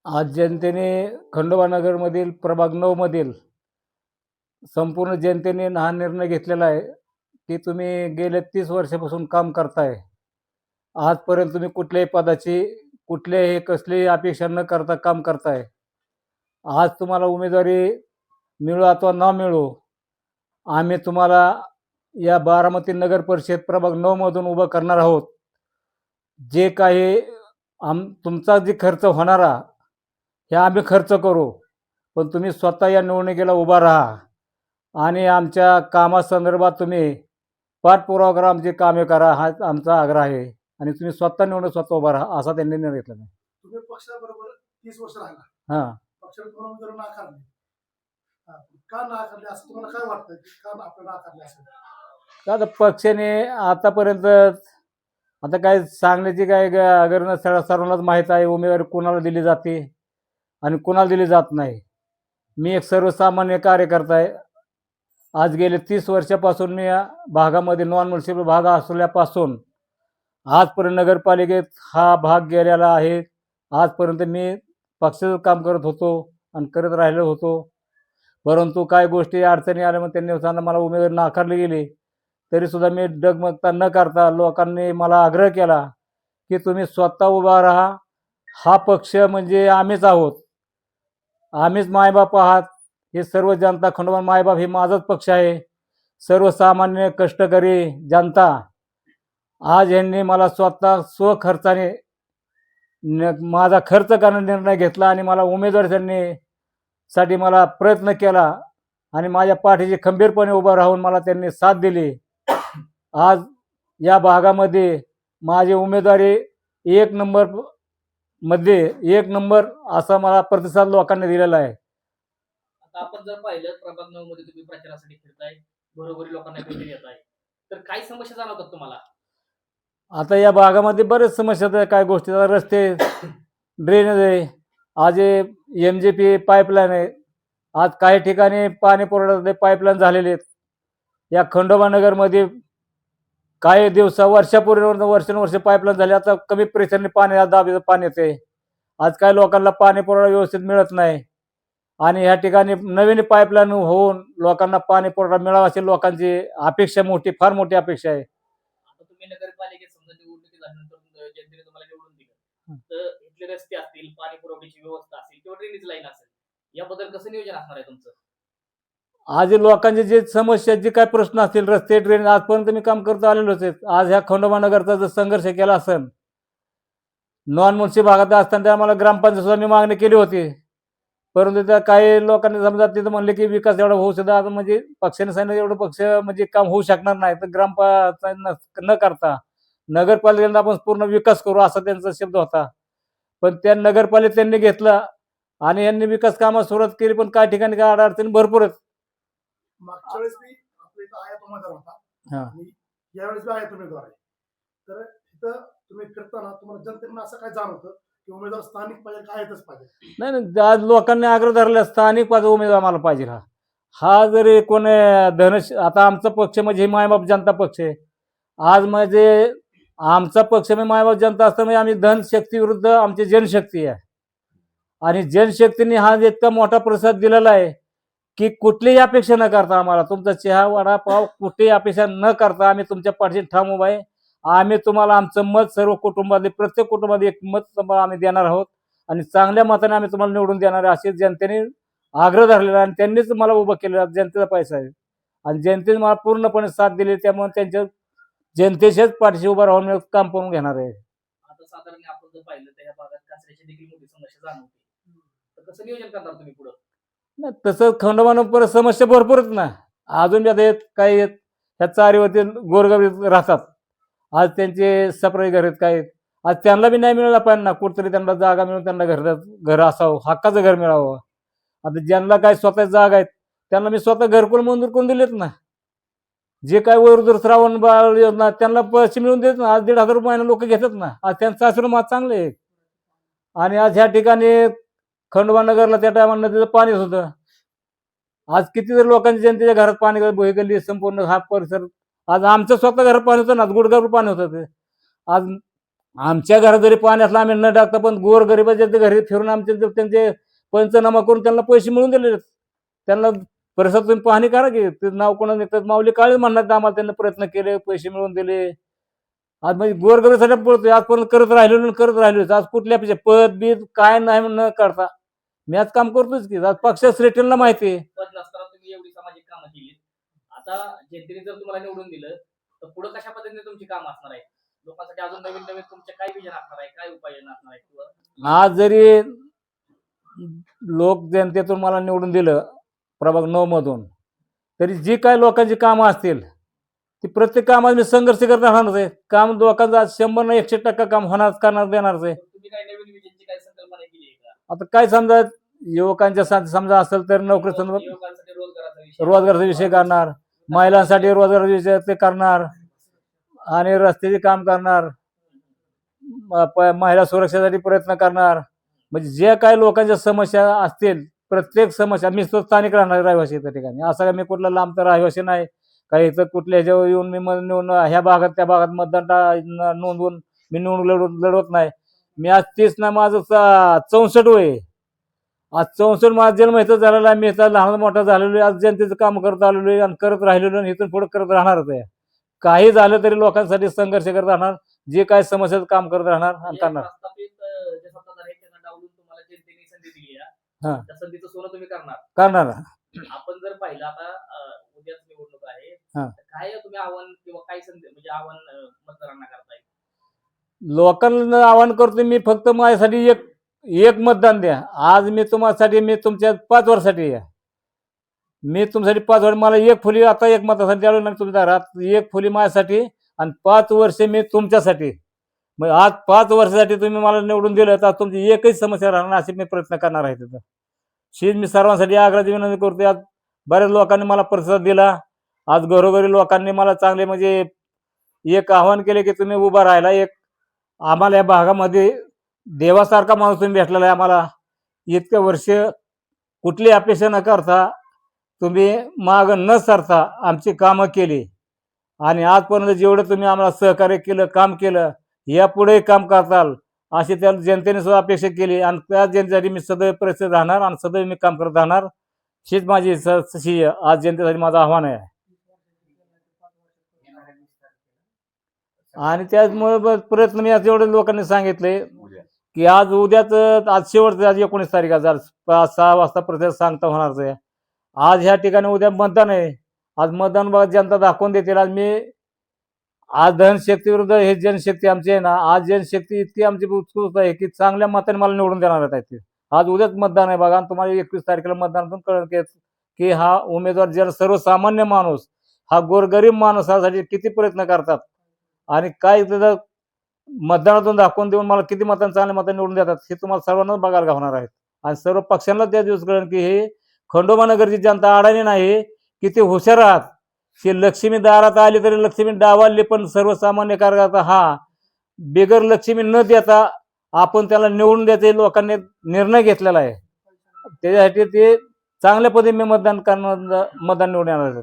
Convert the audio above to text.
आज जनतेने खंडोबा नगरमधील प्रभाग 9 मधील संपूर्ण जनतेने हा निर्णय घेतलेला आहे की तुम्ही गेले 30 वर्षापासून काम करताय. आजपर्यंत तुम्ही कुठल्याही पदाची, कुठल्याही कसलीही अपेक्षा न करता काम करताय. आज तुम्हाला उमेदवारी मिळो अथवा न मिळो, आम्ही तुम्हाला या बारामती नगर परिषद प्रभाग 9 मधून उभं करणार आहोत. जे काही तुमचा जे खर्च होणारा हे आम्ही खर्च करू, पण तुम्ही स्वतः या निवडणुकीला उभा राहा आणि आमच्या कामासंदर्भात तुम्ही पाठपुरावा करा, आमची कामे करा, हा आमचा आग्रह आहे. आणि तुम्ही स्वतः निवडून स्वतः उभा राहा असा त्यांनी निर्णय घेतला आहे. तुम्ही पक्षाबरोबर 30 वर्ष राहिला, हां. पक्षाने तुम्हाला जर नाकारले, का नाकारले असं तुम्हाला काय वाटतं की का आपल्याला नाकारले असेल? का आता पक्षाने आतापर्यंत आता काय सांगण्याची काय गरज सर्वांनाच माहीत आहे उमेदवारी कोणाला दिली जाते आणि कोणाला दिली जात नाही. मी एक सर्वसामान्य कार्यकर्ता आहे. आज गेले 30 वर्षापासून मी या भागामध्ये नॉन म्युनिसिपल भाग असल्यापासून आजपर्यंत नगरपालिकेत हा भाग गेलेला आहे. आजपर्यंत मी पक्षाचं काम करत होतो आणि करत राहिलो होतो. परंतु काय गोष्टी अडचणी आल्या, मग त्यांनी सांगितलं मला उमेदवारी नाकारली गेली. तरीसुद्धा मी डगमगता न करता लोकांनी मला आग्रह केला की तुम्ही स्वतः उभा राहा. हा पक्ष म्हणजे आम्हीच आहोत, आम्हीच मायबाप आहात. हे सर्व जनता, खंडोबा मायबाप हे माझाच पक्ष आहे. सर्वसामान्य कष्टकरी जनता आज यांनी मला स्वतः स्वखर्चाने माझा खर्च करण्याचा निर्णय घेतला आणि मला उमेदवारी साठी मला प्रयत्न केला आणि माझ्या पाठीशी खंबीरपणे उभं राहून मला त्यांनी साथ दिली. आज या भागामध्ये माझी उमेदवारी 1 नंबर मध्ये 1 नंबर असा मला प्रतिसाद लोकांनी दिलेला आहे. आता आपण जर पाहिलं प्रभाग 9 मध्ये तुम्ही प्रचारासाठी फिरताय, घरोघरी लोकांना भेटी देताय, तर काय समस्या जाणवतात तुम्हाला? आता या भागामध्ये बरेच समस्या आहेत. काय गोष्टी, रस्ते, ड्रेनेज आहे, आज MJP पाईपलाईन आहे. आज काही ठिकाणी पाणी पुरवठ्याचे पाईपलाईन झालेले आहेत. या खंडोबा नगरमध्ये काही वर्षापूर्वी वर्षानुवर्ष पाईपलाईन झाली. आता कमी प्रेशरने पाणी, दाबीचं पाणी येते. आज काही लोकांना पाणी पुरवठा व्यवस्थित मिळत नाही आणि ह्या ठिकाणी नवीन पाईपलाईन होऊन लोकांना पाणी पुरवठा मिळावा अशी लोकांची अपेक्षा फार मोठी अपेक्षा आहे. आता तुम्ही नगरपालिकेत समजा निवडणुकी झाल्यानंतर जनतेने तुम्हाला निवडून दिलं, तर इथले रस्ते असतील, पाणी पुरवठ्याची व्यवस्था असेल किंवा ड्रेनेज लाईन असेल, याबद्दल कसं नियोजन असणार आहे तुमचं? आज लोकांचे जे समस्या, जे काय प्रश्न असतील, रस्ते, ड्रेनेज, आजपर्यंत मी काम करत आलेलोच आहे. आज ह्या खंडोबा नगरचा जर संघर्ष केला असेल, नॉन म्युनिसिपल भागात असताना आम्हाला ग्रामपंचायत सुद्धा मी मागणी केली होती. परंतु त्या काही लोकांनी समजा तिथं म्हणले की विकास एवढा होऊ सुद्धा, आता म्हणजे पक्षाने सांगितलं एवढं पक्ष म्हणजे काम होऊ शकणार नाही, तर ग्रामपंचायत न करता नगरपालिकेला आपण पूर्ण विकास करू असा त्यांचा शब्द होता. पण त्या नगरपालिकेत त्यांनी घेतला आणि यांनी विकास कामास सुरुवात केली, पण काही ठिकाणी काय अडचणी भरपूर आहेत. मागच्या वेळेस मी आपल्या इथं आयात उमेदवार होता आणि यावेळेस बी आयात उमेदवार आहे. तर इथं तुम्ही फिरताना तुम्हाला जनतेनं असं काय जाणवतं की उमेदवार स्थानिक पाहिजे का आयातच पाहिजे? नाही, आज लोकांनी आग्रह धरला स्थानिक उमेदवार आम्हाला पाहिजे. हा जरी कोण आता आमचा पक्ष म्हणजे मायबाप जनता पक्ष आहे. आज म्हणजे आमचा पक्ष म्हणजे मायबाप जनता असतं, म्हणजे आम्ही धनशक्ती विरुद्ध आमची जनशक्ती आहे आणि जनशक्तीने हा इतका मोठा प्रतिसाद दिलेला आहे की कुठलीही अपेक्षा न करता आम्हाला तुमचा चहा, वडापाव कुठेही अपेक्षा न करता आम्ही तुमच्या पाठीशी ठाम उभा आहे. आम्ही तुम्हाला आमचं मत, सर्व कुटुंबातले प्रत्येक कुटुंबात एक मत तुम्हाला आम्ही देणार आहोत आणि चांगल्या मताने आम्ही तुम्हाला निवडून देणार आहे असे जनतेने आग्रह धरलेला आणि त्यांनीच मला उभं केलेलं. जनतेचा पैसा आहे आणि जनतेने मला पूर्णपणे साथ दिली, त्यामुळे त्यांच्या जनतेच्याच पाठीशी उभं राहून काम करून घेणार आहे. आता साधारण आपण जर पाहिलं तर या भागात कचऱ्याची देखील मोठी समस्या जाणवते, तर कसं नियोजन करणार तुम्ही पुढं? नाही, तसं खंडोबानं परत समस्या भरपूर आहेत ना. अजून बी आता आहेत, काही आहेत ह्या चारीवरती गोरगरीब राहतात. आज त्यांचे सपरे घर आहेत, काय आहेत. आज त्यांना बी नाही मिळाला पाहिजे ना, कुठतरी त्यांना जागा मिळून त्यांना घर असावं, हक्काचं घर मिळावं. आता ज्यांना काय स्वतः जागा आहेत त्यांना मी स्वतः घरकुल मंजूर करून दिलेत ना. जे काय वरदूर श्रावण बाळ योजना त्यांना पैसे मिळून देत ना. आज 1,500 रुपयाने लोक घेतात ना. आज त्यांचा आश्रम आज चांगले आहे आणि आज ह्या ठिकाणी खंडोबा नगरला त्या टायमाला नदीचं पाणीच होतं. आज किती जर लोकांच्या जनतेच्या घरात पाणी गल्ली संपूर्ण हा परिसर, आज आमचं स्वतः घरात पाणी होतं ना, गुडघाभर पाणी होतं ते. आज आमच्या घरात जरी पाणी असलं आम्ही न टाकता पण गोरगरिबाच्या घरी फिरून आमचे त्यांचे पंचनामा करून त्यांना पैसे मिळून दिले. त्यांना परिसरात तुम्ही पाहणी करा की ते नाव कोणा निघतात माऊली काळे म्हणणार आम्हाला त्यांना प्रयत्न केले पैसे मिळवून दिले. आज म्हणजे गोरगरिबासाठी बोलतोय आजपर्यंत करत राहिलो आज कुठल्या पेक्षा पद बीद काय नाही न करता मी आज काम करतोच की आज पक्ष श्रेष्ठींना माहिती आहे. पद नसताना तुम्ही एवढी सामाजिक कामं केली. आता जनतेने जर तुम्हाला निवडून दिलं तर पुढे कशा पद्धतीने तुमची कामं असणार आहे? लोकांसाठी अजून नवीन नवीन तुमचे काय विजन असणार आहे, काय उपाययोजना असणार आहे? किंवा आज जरी लोक जनतेतून मला निवडून दिलं प्रभाग 9 मधून तरी जी काय लोकांची कामं असतील ती प्रत्येक कामात मी संघर्ष करत राहणारच आहे. काम लोकांचं आज 100 ना 100% काम होणार करणार देणारच आहे. तुम्ही काय नवीन विजनची काय संकल्पना केली आहे का? आता काय समजा युवकांच्या समजा असेल तर नोकरी संदर्भात युवकांसाठी रोजगाराचा रोजगाराचा विषय करणार, महिलांसाठी रोजगाराचा विषय ते करणार आणि रस्त्याचे काम करणार, महिला सुरक्षेसाठी प्रयत्न करणार. म्हणजे जे काही लोकांच्या समस्या असतील प्रत्येक समस्या मी स्थानिक राहणार रहिवासी त्या ठिकाणी असं काय मी कुठला लांबचा रहिवासी नाही काही इथं कुठल्या ह्याच्यावर येऊन मी निवडून ह्या भागात त्या भागात मतदान नोंदवून मी निवडून लढवत नाही. मी आज 30 ना माझं 64 वय आज 64 माझा जन्म इथं झालेला आहे. मी इथं लहान मोठा झालेलो आहे. आज जनतेचं काम करत आलेलो आहे आणि करत राहिलेलो आणि इथून पुढे करत राहणारच आहे. काही झालं तरी लोकांसाठी संघर्ष करत राहणार, जे काय समस्याचं काम करत राहणार आणि करणार. प्रस्थापित जे सत्ताधारी आहेत त्यांना डावलून तुम्हाला जनतेने संधी दिली हा. आहे त्या संधीचं सोनं तुम्ही करणार. करणार आपण जर पाहिलं आता उद्याच निवडणूक आहे हा. तर काय तुम्ही आव्हान किंवा काय संधी म्हणजे आव्हान मतदारांना करताय? लोकांना आवाहन करतो मी फक्त माझ्यासाठी एक मतदान द्या. आज मी तुम्हासाठी मी तुमच्या 5 वर्षासाठी आहे. मी तुमच्यासाठी 5 वर्ष मला एक फुली आता एक मतासाठी द्यावं ना तुमच्या घरात एक फुली माझ्यासाठी आणि 5 वर्ष मी तुमच्यासाठी. मग आज 5 वर्षासाठी तुम्ही मला निवडून दिलं तर तुमची एकही समस्या राहणार असे मी प्रयत्न करणार आहे. तिथं शीज मी सर्वांसाठी आग्रहाची विनंती करतो. आज बऱ्याच लोकांनी मला प्रतिसाद दिला. आज घरोघरी लोकांनी मला चांगले म्हणजे एक आव्हान केले की तुम्ही उभा राहिला. एक आम्हाला या भागामध्ये देवासारखा माणूस तुम्ही भेटलेला आहे. आम्हाला इतकं वर्ष कुठली अपेक्षा न करता तुम्ही माग न सरता आमची कामं केली आणि आजपर्यंत जेवढं तुम्ही आम्हाला सहकार्य केलं काम केलं यापुढे काम करताल अशी त्या जनतेने सुद्धा अपेक्षा केली आणि त्या जनतेसाठी मी सदैव परिस्थिती राहणार आणि सदैव मी काम करत राहणार. हीच माझी आज जनतेसाठी माझं आव्हान आहे. आणि त्याचमुळे प्रयत्न मी आज एवढे लोकांनी सांगितले की आज उद्याच आज शेवटचं आज 19 तारीख आज 5-6 वाजता प्रतिसाद सांगता होणारच आहे. आज ह्या ठिकाणी उद्या मतदान आहे. आज मतदान बघा जनता दाखवून देतील. आज मी आज धनशक्ती विरुद्ध हे जनशक्ती आमची आहे ना. आज जनशक्ती इतकी आमची उत्स्फूर्त आहे की चांगल्या मताने मला निवडून देणार आहेत. आज उद्याच मतदान आहे बघा. तुम्हाला 21 तारखेला मतदानातून कळेल की हा उमेदवार सर्वसामान्य माणूस हा गोरगरीब माणसासाठी किती प्रयत्न करतात आणि काय त्याचं मतदानातून दाखवून देऊन मला किती मतांनी चांगल्या मतांनी निवडून देतात हे तुम्हाला सर्वांनाच बघायला होणार आहेत. आणि सर्व पक्षांना त्या दिवस कळेल की हे खंडोबा नगरची जनता अडाणी नाही किती हुशार आहात. ही लक्ष्मी दारात आली तरी लक्ष्मी डावाली पण सर्वसामान्य कार्यकर्ता हा बिगर लक्ष्मी न देता आपण त्याला निवडून द्यायचे लोकांनी निर्णय घेतलेला आहे. त्याच्यासाठी ते चांगल्या पद्धतीने मतदान निवडून येणार आहे.